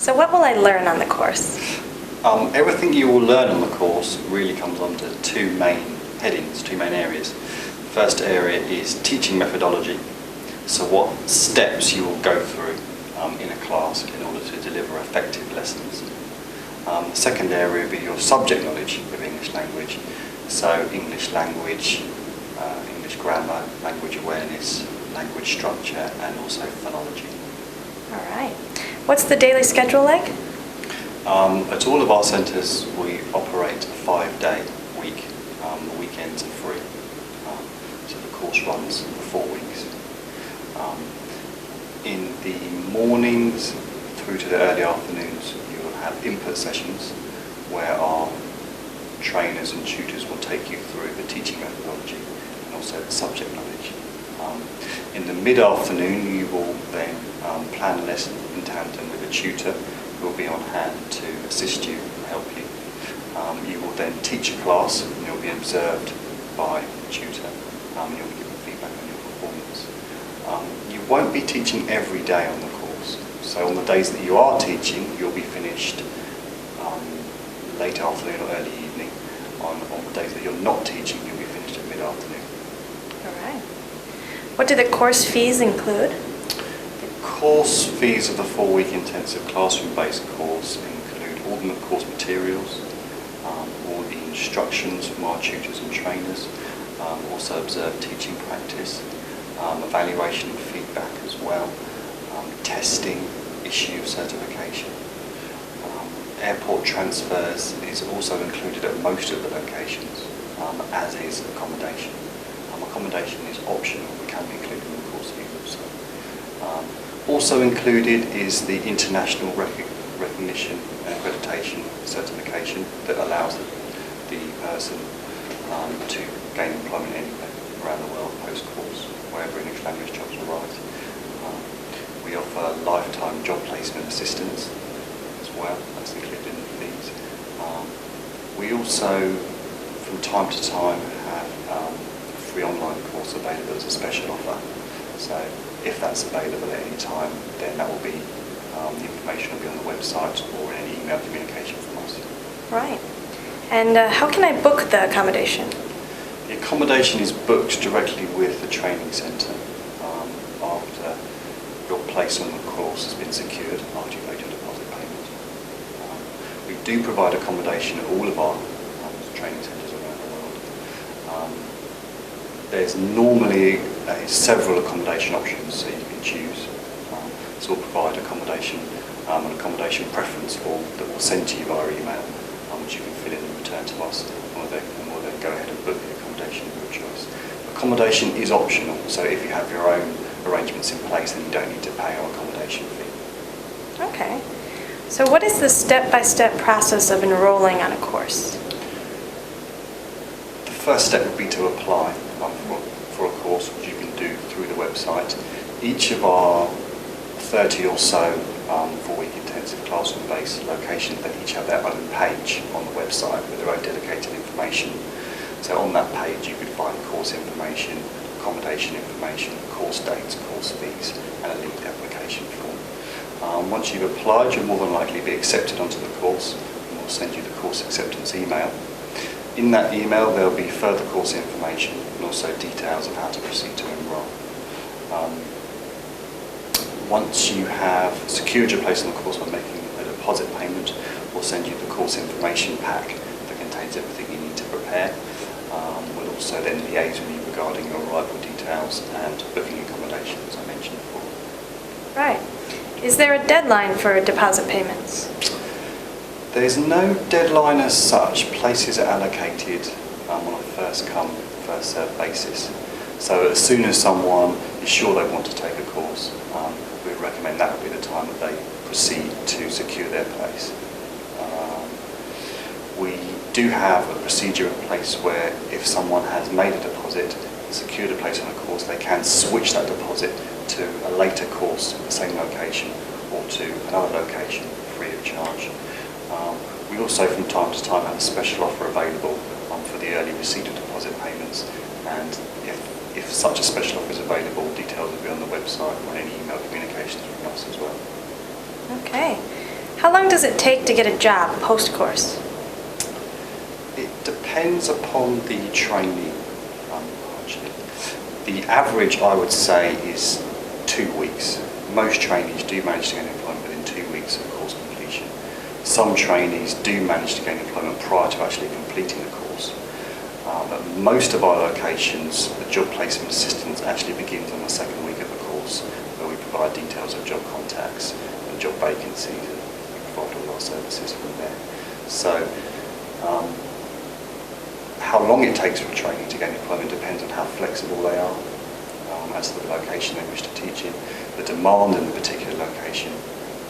So what will I learn on the course? Everything you will learn on the course really comes under two main headings, two main areas. First area is teaching methodology, so what steps you will go through in a class in order to deliver effective lessons. The second area will be your subject knowledge of English language, so English language, English grammar, language awareness, language structure, and also phonology. All right. What's the daily schedule like? At all of our centres we operate a 5-day week. The weekends are free. So the course runs for 4 weeks. In the mornings through to the early afternoons you will have input sessions where our trainers and tutors will take you through the teaching methodology and also the subject knowledge. In the mid-afternoon you will then plan a lesson in tandem with a tutor who will be on hand to assist you and help you. You will then teach a class and you'll be observed by a tutor and you'll be given feedback on your performance. You won't be teaching every day on the course, so on the days that you are teaching you'll be finished late afternoon or early evening. On the days that you're not teaching you'll be finished at mid-afternoon. Alright. What do the course fees include? The course fees of the 4-week intensive classroom-based course include all the course materials, all the instructions from our tutors and trainers, also observed teaching practice, evaluation and feedback as well, testing, issue of certification. Airport transfers is also included at most of the locations, as is accommodation. Accommodation is optional, but can be included in the course fees also. Also included is the international recognition and accreditation certification that allows the person to gain employment anywhere around the world post-course, wherever English language jobs arise. We offer lifetime job placement assistance as well, that's included in the fees. We also, from time to time, have a free online course available as a special offer. So if that's available at any time, then that will be, the information will be on the website or in any email communication from us. Right. And how can I book the accommodation? The accommodation is booked directly with the training centre after your place on the course has been secured, after you've made your deposit payment. We do provide accommodation at all of our training centres around the world. There's normally several accommodation options so you can choose. So we'll provide accommodation, an accommodation preference form that we'll send to you via email, which you can fill in and return to us, and we'll then go ahead and book the accommodation of your choice. Accommodation is optional, so if you have your own arrangements in place, then you don't need to pay our accommodation fee. Okay. So what is the step-by-step process of enrolling on a course? The first step would be to apply for a course, which you can do through the website. Each of our 30 or so 4-week intensive classroom-based locations, they each have their own page on the website with their own dedicated information. So on that page you could find course information, accommodation information, course dates, course fees, and a linked application form. Once you've applied, you'll more than likely be accepted onto the course, and we'll send you the course acceptance email. In that email there'll be further course information and also details of how to proceed to enrol. Once you have secured your place on the course by making a deposit payment, we'll send you the course information pack that contains everything you need to prepare. We'll also then liaise with you regarding your arrival details and booking accommodation, as I mentioned before. Right. Is there a deadline for deposit payments? There's no deadline as such. Places are allocated on a first come, first served basis. So as soon as someone is sure they want to take a course, we recommend that would be the time that they proceed to secure their place. We do have a procedure in place where if someone has made a deposit and secured a place on a course, they can switch that deposit to a later course at the same location or to another location free of charge. We also from time to time have a special offer available for the early receipt of deposit payments, and if such a special offer is available, details will be on the website or any email communications from us as well. Okay. How long does it take to get a job post-course? It depends upon the trainee, actually. The average, I would say, is 2 weeks. Most trainees do manage to gain employment within 2 weeks of course completion. Some trainees do manage to gain employment prior to actually completing the course. At most of our locations, the job placement assistance actually begins on the second week of the course, where we provide details of job contacts and job vacancies, and we provide all our services from there. So, how long it takes for a trainee to gain employment depends on how flexible they are as to the location they wish to teach in, the demand in the particular location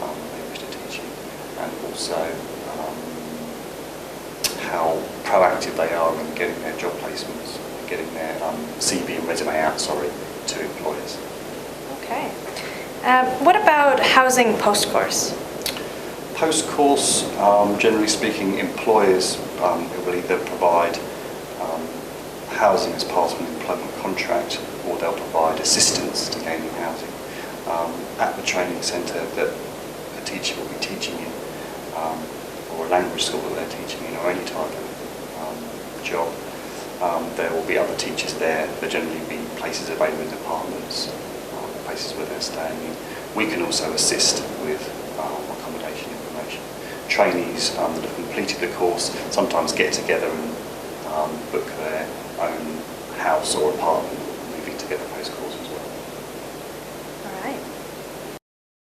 they wish to teach in, and also how proactive they are in getting their job placements, getting their CV and resume out, to employers. Okay. What about housing post-course? Post-course, generally speaking, employers will either provide housing as part of an employment contract, or they'll provide assistance to gaining housing at the training centre that a teacher will be teaching in, or a language school that they're teaching in, or any type of job. There will be other teachers there. There'll generally be places available in apartments, places where they're staying in. We can also assist with accommodation information. Trainees that have completed the course sometimes get together and book their own house or apartment, moving together post-course as